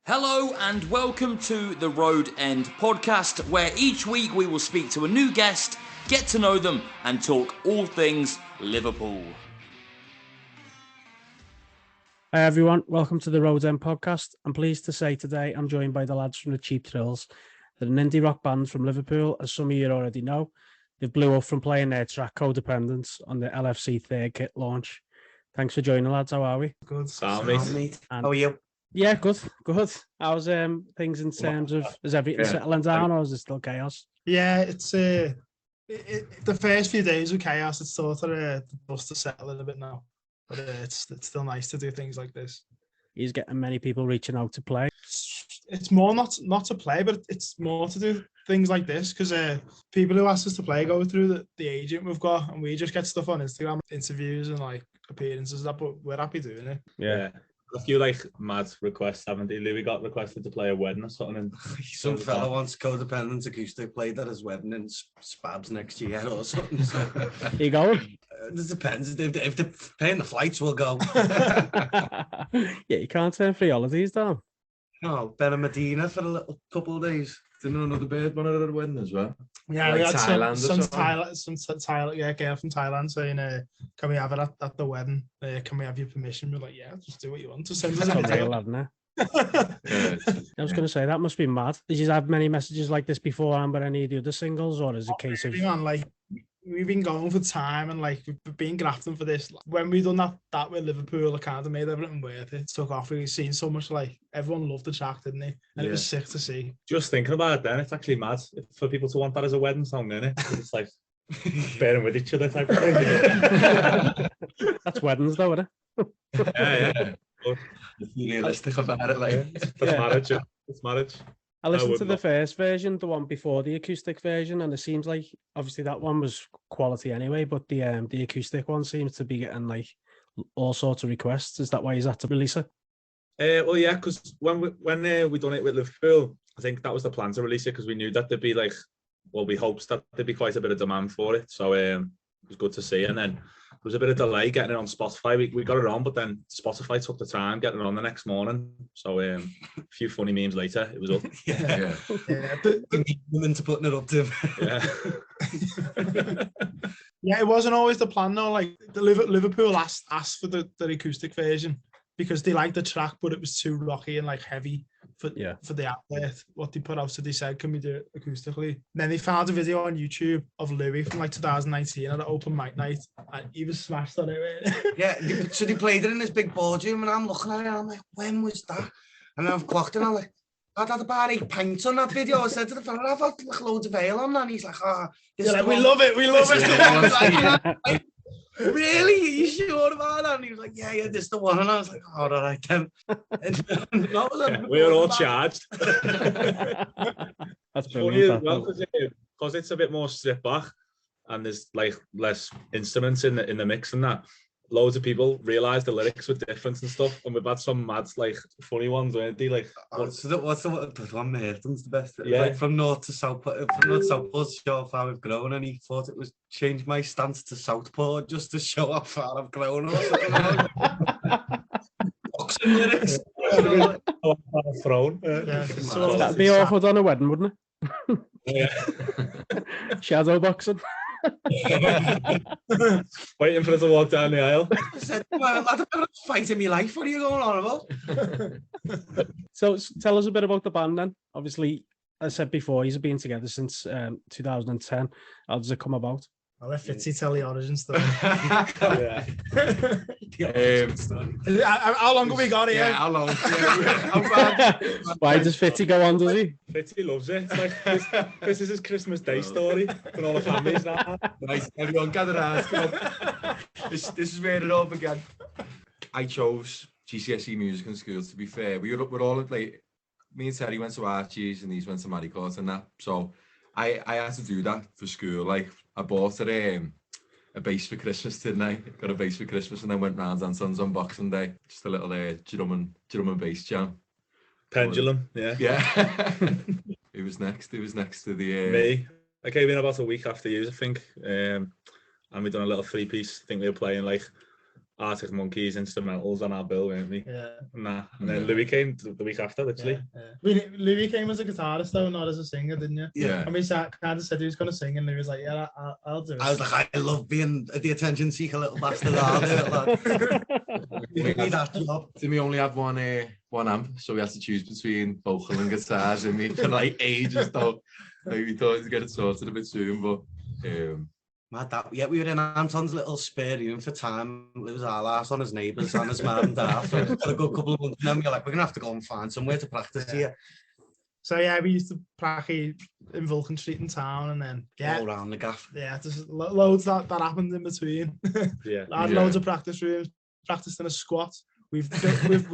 Hello and welcome to the Road End podcast, where each week we will speak to a new guest, get to know them and talk all things Liverpool. Hi everyone, welcome to the Road End podcast. I'm pleased to say today I'm joined by the lads from The Cheap Thrills. They're an indie rock band from Liverpool, as some of you already know. They blew up from playing their track Codependance on the LFC third kit launch. Thanks for joining, lads. How are we? Good. Sound, mate. How are you? Yeah, good. How's things in terms of, is everything settling down or is it still chaos? Yeah, it's the first few days of chaos. It's sort of the dust to settle a little bit now, but it's still nice to do things like this. He's getting many people reaching out to play. It's more not to play, but it's more to do things like this because people who ask us to play go through the agent we've got, and we just get stuff on Instagram, interviews and like appearances. That, but we're happy doing it. Yeah. A few like mad requests, haven't they? Louis got requested to play a wedding or something. And some fella wants Codependance acoustic played at his wedding in Spabs next year or something. So. You going? It depends. If they're paying the flights, we'll go. Yeah, you can't turn free holidays down. No, Ben and Medina for a little couple of days. Didn't another bird one at a wedding as well? Yeah, like we had Thailand some Thailand, yeah, girl from Thailand saying, "Can we have it at the wedding? Can we have your permission?" We're like, "Yeah, just do what you want." To send us a video. I was going to say that must be mad. Did you have many messages like this beforehand with any of the other singles, or is it a case of like we've been going for time and like we've been grafting for this? When we done that with Liverpool, it kind of made everything worth it. It took off. We've seen so much, like everyone loved the track, didn't they? And it was sick to see. Just thinking about it then, it's actually mad for people to want that as a wedding song, isn't it? It's like bearing with each other type of thing. That's weddings though, isn't it? Yeah. Realistic about it, like it's marriage. It's marriage. I listened to the first version, the one before the acoustic version, and it seems like obviously that one was quality anyway, but the acoustic one seems to be getting like all sorts of requests. Is that why he's had to release it? Well, yeah, because when we done it with Liverpool, I think that was the plan to release it because we knew that there'd be like, well, we hoped that there'd be quite a bit of demand for it. So it was good to see. And then there was a bit of delay getting it on Spotify. We got it on, but then Spotify took the time getting it on the next morning. So a few funny memes later, it was up. Yeah. The into putting it up to. Yeah. Yeah, it wasn't always the plan though. Like the Liverpool asked for the acoustic version because they liked the track, but it was too rocky and like heavy for the outlet, what they put out. So they said, "Can we do it acoustically?" And then they found a video on YouTube of Louis from like 2019 at an open mic night, and he was smashed on it. Yeah, so they played it in this big boardroom, and I'm looking at it, and I'm like, "When was that?" And I've clocked it, and I'm like, "I'd had about 8 pints on that video." I said to the fella, "I've had like loads of ale on that," and he's like, this is like, we love it. Like, really? Are you sure about that? And he was like, yeah, this is the one. And I was like, all right then. We were all charged. That's brilliant. Well, because it's a bit more stripped back and there's like less instruments in the mix and that. Loads of people realised the lyrics were different and stuff, and we've had some mad, like, funny ones, weren't they? Like, what's the one Merton's the best? Yeah. Like from north to south, Southport, show off how we've grown, and he thought it was change my stance to Southport just to show how far I've grown or something. Boxing lyrics. Thrown. Yeah. So that'd be awful on a wedding, wouldn't it? Yeah. Shadow boxing. Waiting for us to walk down the aisle. I said, well, I don't have a fight in my life. What are you going on about? So tell us a bit about the band then. Obviously, as I said before, you've been together since 2010. How does it come about? I'll let Fitzy tell the origin story. Yeah. How long have we got here? Yeah, how long? Why does Fitzy go on, does he? Fitzy loves it. It's like, this is his Christmas Day story for all the families now. Nice, everyone gather around. This is where it all began. I chose GCSE music in school, to be fair. We're all like, me and Terry went to Archie's and these went to Maricourt and that. So I had to do that for school. Like, I bought a bass for Christmas, didn't I? Got a bass for Christmas and then went round and Sons on Boxing Day. Just a little drum and bass jam. Pendulum, yeah. Yeah. It was next to the... Me. I came in about a week after you, I think. And we done a little 3-piece. I think we were playing like Arctic Monkeys instrumentals on our bill, weren't we? Yeah. And then Louis came the week after, literally. Louis came as a guitarist though, not as a singer, didn't you? Yeah. And we kind of said he was going to sing, and he was like, "Yeah, I'll do it." I was like, I love being the attention seeker little bastard. I'll do it, lad. You need that job. We only had one amp, so we had to choose between vocal and guitars, and we for like ages though. Like, we thought we'd get it sorted a bit soon, but we were in Anton's little spare room for time. It was our last on his neighbours and his mum and dad for a good couple of months. And then we were like, we're gonna have to go and find somewhere to practice here. So yeah, we used to practice in Vulcan Street in town, and then all around the gaff. Yeah, there's loads that happened in between. I had loads of practice rooms. Practiced in a squat. We've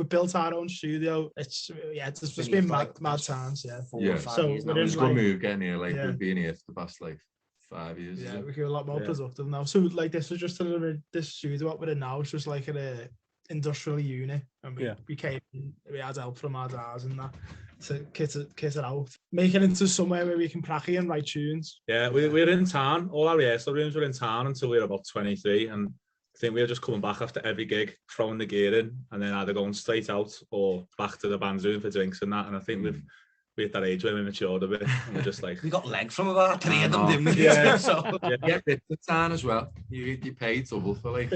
built our own studio. It's just been mad times. Yeah. 4 or 5 years now. It's a good move getting here. Like we've been here for the past like 5 years. Yeah, we're a lot more productive now. So like this was just this studio what we're in now. It's just like an industrial unit, and we came in, we had help from our dads and that to kit it out, make it into somewhere where we can practice and write tunes. Yeah, we're in town. All our rehearsal rooms were in town until we were about 23, and I think we were just coming back after every gig, throwing the gear in, and then either going straight out or back to the band's room for drinks and that. And I think we're at that age where we matured a bit, and we're just like... We got legs from about 3 of them, didn't we? Yeah. The town as well. You pay double for like...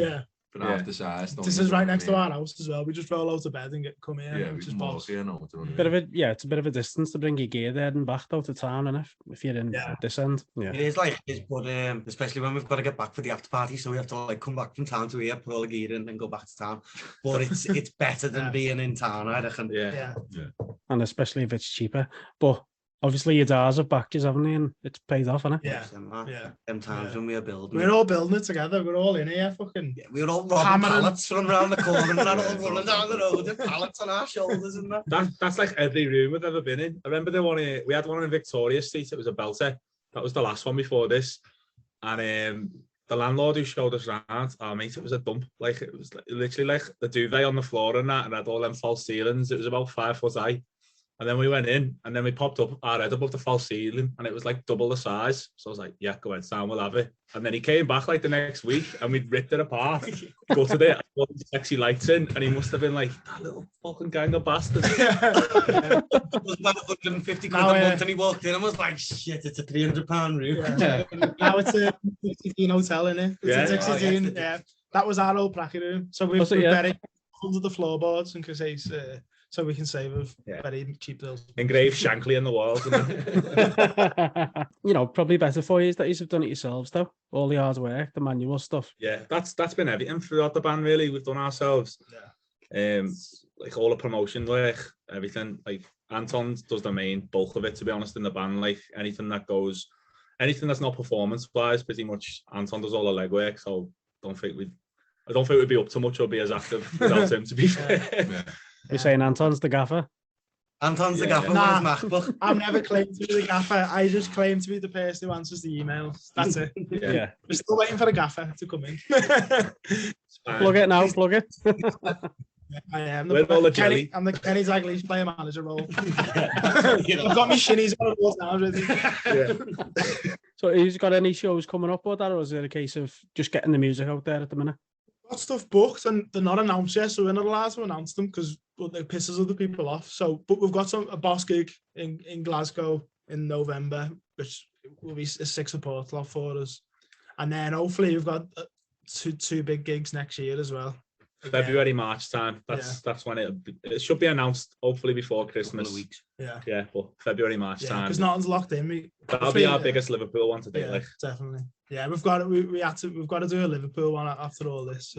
For half the size. This is right next to our house as well. We just roll out of bed and come here. Yeah, which is boss. It's a bit of a distance to bring your gear there and back out to town, and if you're in this end. Yeah. It is like this, but especially when we've got to get back for the after party, so we have to like come back from town to here, put all the gear in, and go back to town. But it's better than being in town, I reckon. Yeah. And especially if it's cheaper. But obviously your dads have backed you, haven't they? And it's paid off, hasn't it? Yeah. Them times when we were building. We're all building it together. We're all in here, fucking. Yeah, we were all robbing pallets from around the corner and all running down the road with pallets on our shoulders and that. That's like every room we've ever been in. I remember we had one in Victoria Street. It was a belter. That was the last one before this. And the landlord who showed us around, oh mate, it was a dump. Like it was literally like the duvet on the floor and that, and had all them false ceilings. It was about 5 foot high. And then we went in, and then we popped up our head above the false ceiling, and it was like double the size. So I was like, yeah, go ahead, Sam, we'll have it. And then he came back like the next week, and we ripped it apart, gutted it, and put the sexy lights in, and he must have been like, that little fucking gang of bastards. It was about 150 quid a month, and he walked in and was like, shit, it's a £300 room. Yeah. Now it's a 16 hotel, innit? It's a 16, That was our old practice room. So we've buried under the floorboards in case... so we can save very cheap thrills. Engraved Shankly in the walls. Probably better for you is that you've done it yourselves, though. All the hard work, the manual stuff. Yeah, that's been everything throughout the band, really. We've done ourselves. Yeah. Like all the promotion work, everything. Like Anton does the main bulk of it, to be honest, in the band. Like anything that's not performance-wise, pretty much Anton does all the legwork. So I don't think we'd be up to much or be as active without him, to be fair. Yeah. You're saying Anton's the gaffer? Anton's the gaffer with his MacBook. I've never claimed to be the gaffer. I just claim to be the person who answers the emails. That's it. Yeah. We're still waiting for a gaffer to come in. Plug it now, plug it. I am. I'm the Kenny Dalglish player manager role. I've got my shinnies on all now. So who's got any shows coming up or that, or is it a case of just getting the music out there at the minute? Got stuff booked and they're not announced yet, so we're not allowed to announce them because it pisses other people off. So, but we've got a boss gig in Glasgow in November, which will be a 6 support lot for us, and then hopefully we've got two big gigs next year as well. February, March time. That's when it should be announced. Hopefully before Christmas. Weeks. Yeah, but February, March time. Because nothing's locked in. That'll be our biggest Liverpool one to do. Like definitely. Yeah, we've got to do a Liverpool one after all this.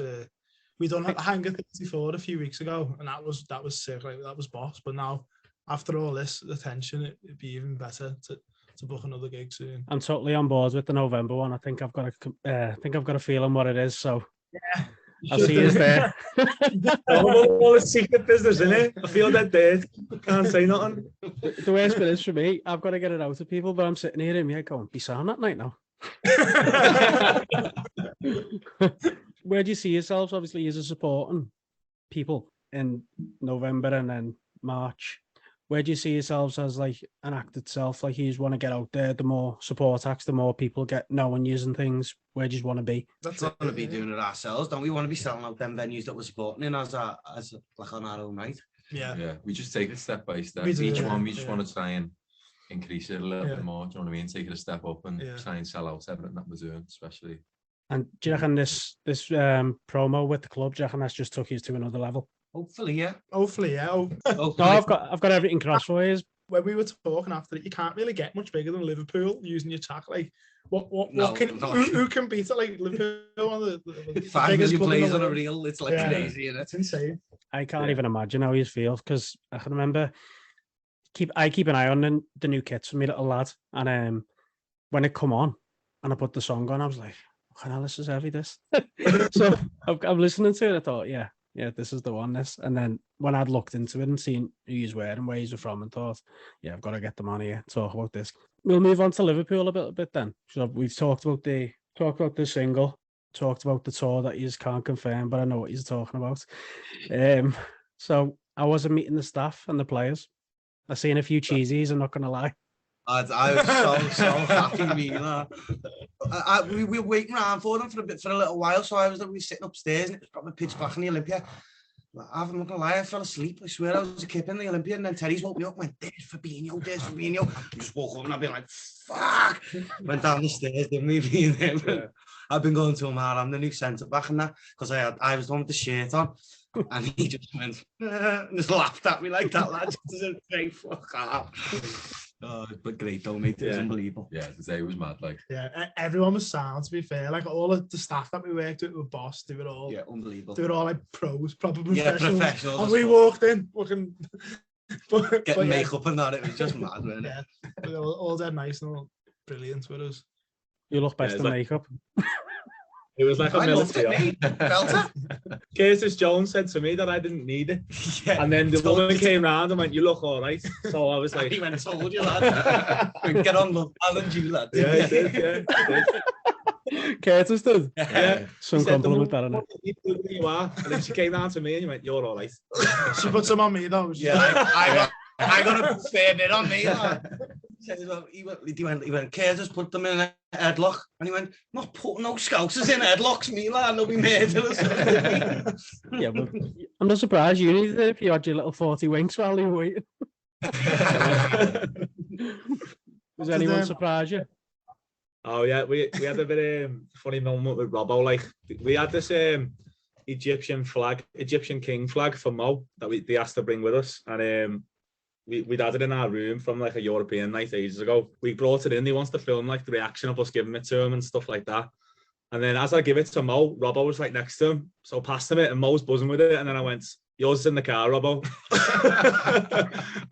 We done Hangar 34 a few weeks ago, and that was sick. Like that was boss. But now after all this attention, it'd be even better to book another gig soon. I'm totally on board with the November one. I think I've got a feeling what it is. So yeah. I'll see you there. all the secret business, innit? I feel that dead. Can't say nothing. The worst bit is for me, I've got to get it out to people, but I'm sitting here in my head going, be sound that night now. Where do you see yourselves? Obviously, as a supporting people in November and then March. where do you see yourselves as like an act itself? Like you just want to get out there, the more support acts, the more people get knowing you and things. Where do you want to be? That's want to be doing it ourselves, don't we? Want to be selling out them venues that we're supporting in as like on our own night. Yeah. We just take it step by step. We do, Each yeah, one, we just yeah. want to try and increase it a little bit more. Do you know what I mean? Take it a step up and try and sell out everything that we're doing, especially. And do you reckon this promo with the club, do you reckon that's just took you to another level? Hopefully, yeah. Hopefully, yeah. No, I've got everything crossed for you. When we were talking after it, you can't really get much bigger than Liverpool using your track. Like, who can beat it? Like Liverpool on the 5 million players on a reel. It's like crazy, isn't it? It's insane. I can't even imagine how you feel, because I can remember I keep an eye on the new kits for me little lad, and when it come on and I put the song on, I was like, "Oh, hell, this is heavy." This, so I'm listening to it. I thought, yeah, this is the one. This, and then when I'd looked into it and seen who he's wearing, where he's from, and thought, yeah, I've got to get them on here. Talk about this. We'll move on to Liverpool a bit then. So we've talked about the single, talked about the tour that you just can't confirm, but I know what he's talking about. So I wasn't meeting the staff and the players. I seen a few cheesies, I'm not going to lie. I was so happy, we were waiting around for them for a little while, so we were sitting upstairs and it was probably pitch black in the Olympia. I'm not gonna lie, I fell asleep. I swear I was a kip in the Olympia, and then Terry's woke me up and went, "There's Fabinho." I just woke up and I've been like, "Fuck!" Went down the stairs, didn't we? Being there. Yeah. I've been going to him hard. I'm the new centre back and that, because I was the one with the shirt on, and he just went and just laughed at me like that. Lad just said, "Hey, fuck off." But great though, mate. It was unbelievable. Yeah, the day was mad. Like, yeah, everyone was sound. To be fair, like all of the staff that we worked with were boss. They were all unbelievable. They were all like pros, proper professionals. Yeah, professionals. And we walked in looking, getting makeup and that. It was just mad, wasn't it? Yeah, all dead nice and all brilliant with us. You look best in makeup. It was like a military. Curtis Jones said to me that I didn't need it. Yeah, and then the woman came round and went, "You look all right." So I was like, he went, "Told you, lad." Get on, Love Island, you lad. Yeah, he did. Curtis did. Yeah. Some compliment that, innit? You are. And then she came down to me and you went, "You're all right." She put some on me though. Yeah, I got a fair bit on me. He went, "Curtis put them in a headlock." And he went, "Not putting no scousers in headlocks, me lad, they'll be murderers." Yeah, but I'm not surprised you needed it if you had your little 40 winks while you were waiting. Was anyone surprised you? Oh yeah, we had a bit funny moment with Robbo. Like, we had this Egyptian king flag for Mo that they asked to bring with us, and we'd had it in our room from like a European night ages ago. We brought it in. He wants to film like the reaction of us giving it to him and stuff like that. And then as I give it to Mo, Robbo was right next to him, so I passed him it, and Mo was buzzing with it. And then I went, "Yours is in the car, Robbo."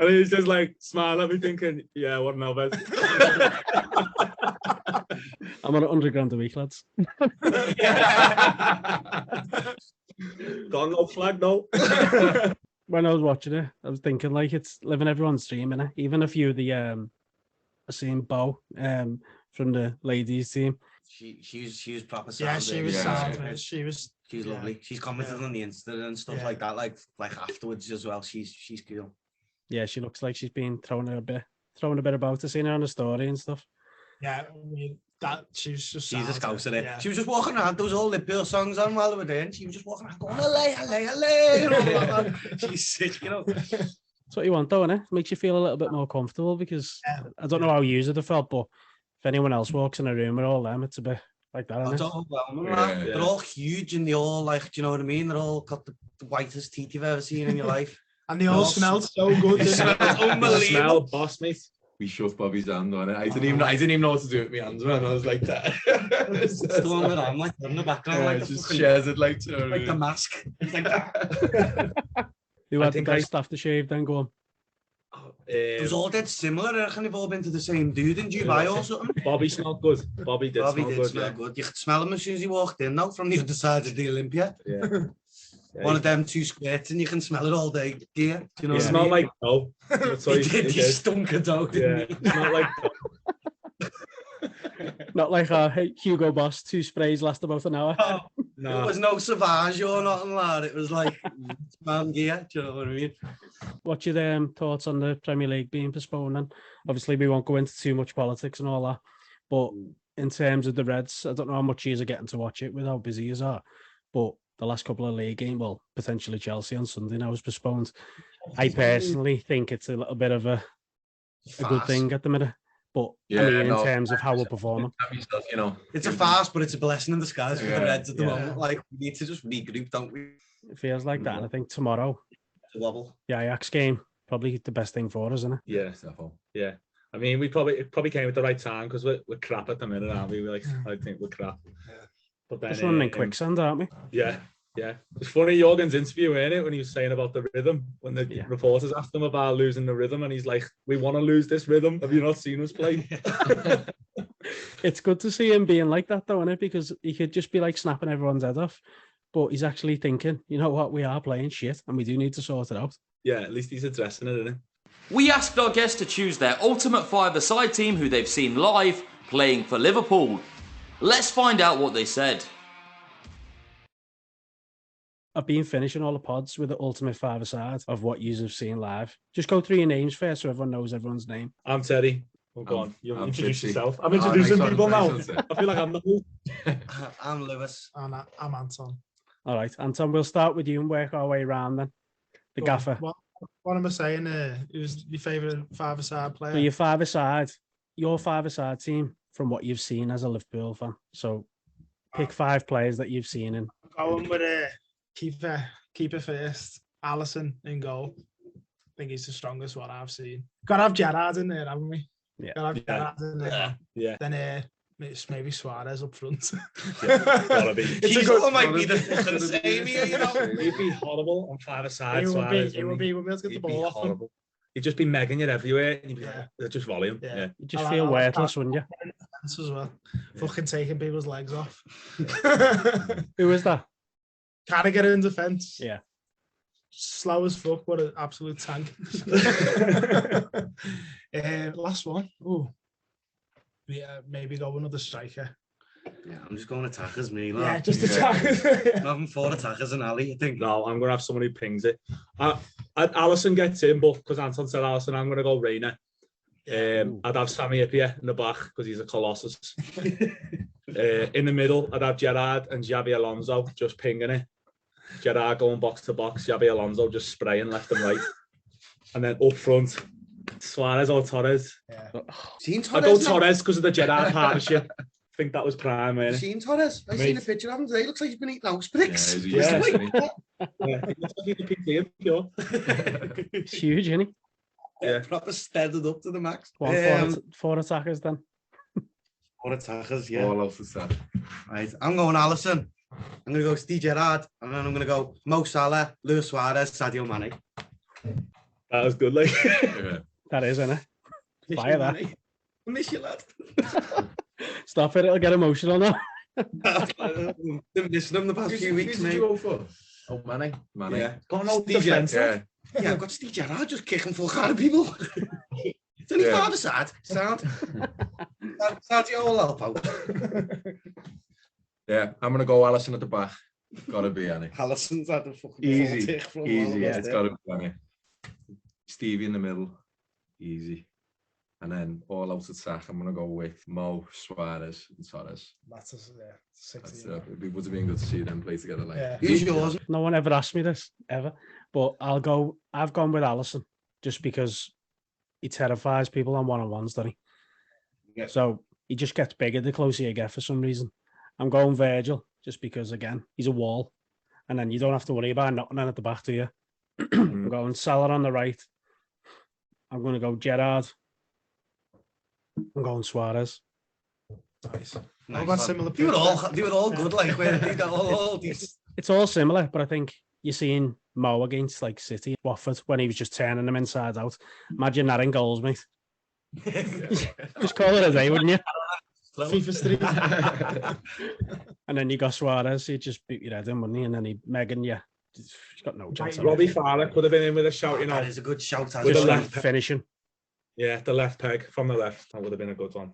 And he was just like smiling at me, thinking, "Yeah, what an Elvis." I'm on £100 a week, lads. Got no flag, no. When I was watching it, I was thinking like it's living everyone's dream, innit? Even a few of the I seen Bo from the ladies team. She was proper. Yeah, she was sound. She was lovely. She's commented on the Insta and stuff like that, like afterwards as well. She's cool. Yeah, she looks like she's been thrown a bit about. I seen her on the story and stuff. Yeah, I mean, she's a scouser. Yeah. She was just walking around. There was all Liverpool songs on while we were there, and she was just walking around going, "Alley." She's sick, you know. That's what you want, though, innit? Makes you feel a little bit more comfortable, because I don't know how you would have felt, but if anyone else walks in a room with all them, it's a bit like that, isn't it? They're all huge and they all, like, do you know what I mean? They're all got the whitest teeth you've ever seen in your life. And they all smelled so good. They smelled unbelievable. Smell, boss, mate. We shoved Bobby's hand on it. I didn't even know what to do with my hands, man. I was like that. It's the one with I'm like in the background, like just shares it like the mask. It's like that. Who had the best aftershave then? Go on. It was all dead similar. I reckon they've all been to the same dude in Dubai or something. Bobby smelled good. Bobby did smell good. You could smell him as soon as he walked in now from the other side of the Olympia. Yeah. One of them two squirts and you can smell it all day. Yeah. Do you know what I mean? Smelled like dough. He stunk of dough, didn't he? Smelled like Not like Hugo Boss, 2 sprays last about an hour. Oh, There was no Savage or nothing, lad. It was like man gear. Do you know what I mean? What's your thoughts on the Premier League being postponed? And obviously, we won't go into too much politics and all that. But in terms of the Reds, I don't know how much you are getting to watch it with how busy you are. But the last couple of league games, well, potentially Chelsea on Sunday now is postponed. I personally think it's a little bit of a good thing at the minute. But I mean, in terms of how we're performing, you know, it's a farce, but it's a blessing in disguise for the Reds at the moment. Like, we need to just regroup, don't we? It feels like that. And I think tomorrow, wobble. The Ajax game, probably the best thing for us, isn't it? Yeah, definitely. Yeah. I mean, it probably came at the right time because we're crap at the minute, aren't we? I think we're crap. Yeah. But then, just running in quicksand, aren't we? Yeah. Yeah, it's funny Jurgen's interview, ain't it, when he was saying about the rhythm, when the reporters asked him about losing the rhythm, and he's like, "We want to lose this rhythm. Have you not seen us play?" It's good to see him being like that, though, isn't it? Because he could just be like snapping everyone's head off, but he's actually thinking, you know what, we are playing shit, and we do need to sort it out. Yeah, at least he's addressing it, isn't he? We asked our guests to choose their ultimate five-a-side team who they've seen live playing for Liverpool. Let's find out what they said. I've been finishing all the pods with the ultimate five-a-side of what you have seen live. Just go through your names first so everyone knows everyone's name. I'm Teddy. Oh, go on. You introduce yourself. I'm introducing people now. I feel like I'm the host. I'm Lewis. And I'm Anton. All right, Anton, we'll start with you and work our way around then. The gaffer. What am I saying? Who's your favourite five-a-side player? So your five-a-side team from what you've seen as a Liverpool fan. So pick 5 players that you've seen in. Going with keeper first. Alisson in goal. I think he's the strongest one I've seen. Got to have Gerrard in there, haven't we? Yeah. Got to have Gerrard in there. Yeah. Then maybe Suarez up front. Gotta be. It might be the fucking same here, you know. He'd be horrible on five-a-side. He would be. We'll be able to get the ball off him. He'd just be megging you everywhere. And you'd be like, just volume. Yeah. You just feel worthless, wouldn't you? As well. Fucking taking people's legs off. Who was that? Carragher in defence. Yeah. Slow as fuck. What an absolute tank. Last one. Ooh. Yeah, maybe go another striker. Yeah, I'm just going attackers, me. Yeah, just attackers. I'm having 4 attackers and Ali, I think. No, I'm going to have someone who pings it. Alisson gets in, but because Anton said Alisson, I'm going to go Reina. I'd have Sammy Ipia in the back because he's a colossus. In the middle, I'd have Gerrard and Xabi Alonso just pinging it. Gerrard going box to box, Xabi Alonso just spraying left and right. And then up front, Suarez or Torres. Yeah. I go Torres because of the Gerrard partnership. I think that was prime, man. Seen Torres? I've seen a picture of him today. Looks like he's been eating house bricks. Yeah, he looks like he's a PT, pure. It's huge, isn't he? Yeah, proper steadied up to the max. 4 attackers then. 4 attackers, yeah. All else is that. Right, I'm going Alisson. I'm going to go Steve Gerrard, and then I'm going to go Mo Salah, Luis Suarez, Sadio Mane. That was good, like. Yeah. That is, isn't it? Fire that. I miss you, lad. Stop it, it'll get emotional now. Been missing him the past few weeks, mate. Who did you go for? Oh, Mane. Yeah. Got no Steve defence. Yeah. Yeah, I've got Steve Gerrard just kicking full kind of people. It's only 5-a-side. Sound. Sadio will help out. Yeah, I'm going to go Alisson at the back. Gotta be, Annie. Alisson's had a fucking Easy. Yeah, It's gotta be Annie. Stevie in the middle. Easy. And then all out attack, I'm going to go with Mo, Suarez, and Torres. That's It would have been good to see them play together. Like, yeah. Who's yours? No one ever asked me this, ever. But I've gone with Alisson just because he terrifies people on one-on-ones, doesn't he? Yeah. So he just gets bigger the closer you get for some reason. I'm going Virgil just because, again, he's a wall. And then you don't have to worry about nothing at the back, do you? I'm going Salah on the right. I'm going to go Gerrard. I'm going Suarez. Nice. Nice. I've got similar They were all good, like where they got all these. It's all similar, but I think you're seeing Mo against like City, Watford, when he was just turning them inside out. Imagine that in goals, mate. Just call it a day, wouldn't you? FIFA Street. And then you got Suarez, he'd just beat your head in, wouldn't he? And then Megan, he's got no chance. Robbie Fowler could have been in with a shout, you know. That is a good shout. With Just the like left finishing. Yeah, the left peg from the left. That would have been a good one.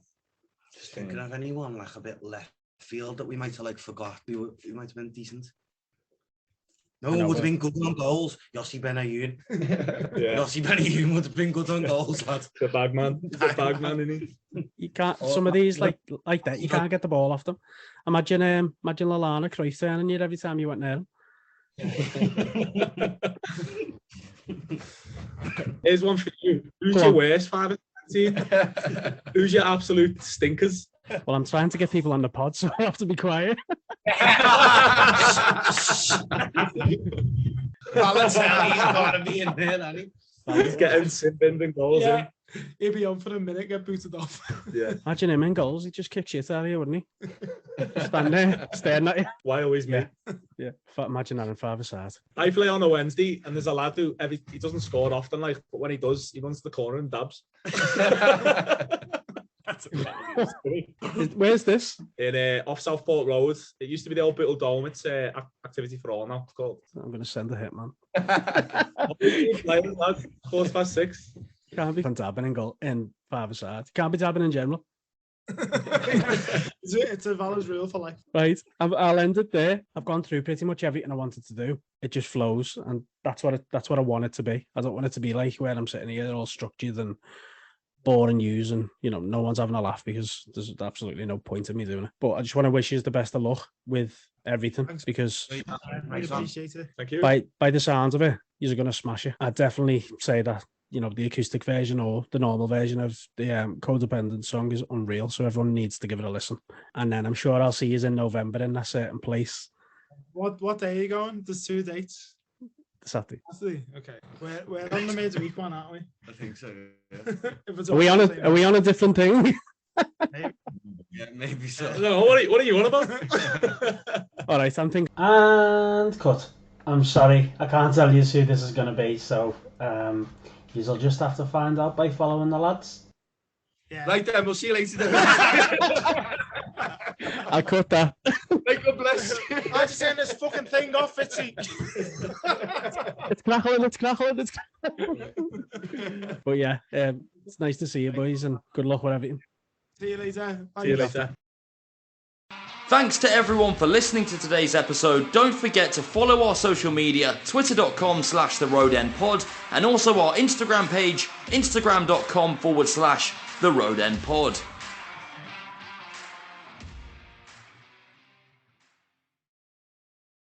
Just thinking of anyone like a bit left field that we might have like forgot. We might have been decent. No one would have been good on goals. Yossi Benayoun. Yossi Benayoun would have been good on goals, lad. The bagman, isn't he? You can't. Some of these like that. You can't get the ball off them. Imagine Lallana Cruyff turning you every time you went near him. Here's one for you. Who's your worst 5 and 10 team? Who's your absolute stinkers? Well, I'm trying to get people on the pod, so I have to be quiet. Balotelli's got to be in there, hasn't he? He's getting sin-binned and goals in. He'll be on for a minute, get booted off. Yeah. Imagine him in goals. He'd just kick shit out of you, wouldn't he? Stand there, staring at you. Why always me? Yeah. Imagine that in 5-a-side. I play on a Wednesday, and there's a lad who he doesn't score often, like, but when he does, he runs to the corner and dabs. Where's this? In off Southport Road. It used to be the old Brittle Dome. It's activity for all now. It's called. I'm going to send a hit, man. 6:45. Can't be dabbing in goal in 5-a-side. Can't be dabbing in general. It's a valid rule for life. Right. I'll end it there. I've gone through pretty much everything I wanted to do. It just flows, and that's what I want it to be. I don't want it to be like where I'm sitting here all structured and boring news, and no one's having a laugh, because there's absolutely no point in me doing it. But I just want to wish you the best of luck with everything. Thanks. Because I appreciate it. Thank you. By the sounds of it, you're going to smash it. I'd definitely say that the acoustic version or the normal version of the Codependance song is unreal, so everyone needs to give it a listen. And then I'm sure I'll see you in November in a certain place. What day are you going? There's 2 dates. Saturday. Okay. We're on the midweek one, aren't we? I think so. Yeah. Are we on a different thing? Yeah, maybe so. No, what are you on about? All right, I'm thinking. And cut. I'm sorry, I can't tell you who this is going to be, so you'll just have to find out by following the lads. Yeah. Right then, we'll see you later. I cut that. Right, God bless. I'm just saying this fucking thing off, Fitzy. It's crackling. But yeah, it's nice to see you, boys, and good luck with everything. See you later. Bye. See you later. Thanks to everyone for listening to today's episode. Don't forget to follow our social media, twitter.com/theroadendpod, and also our Instagram page, instagram.com/theroadendpod.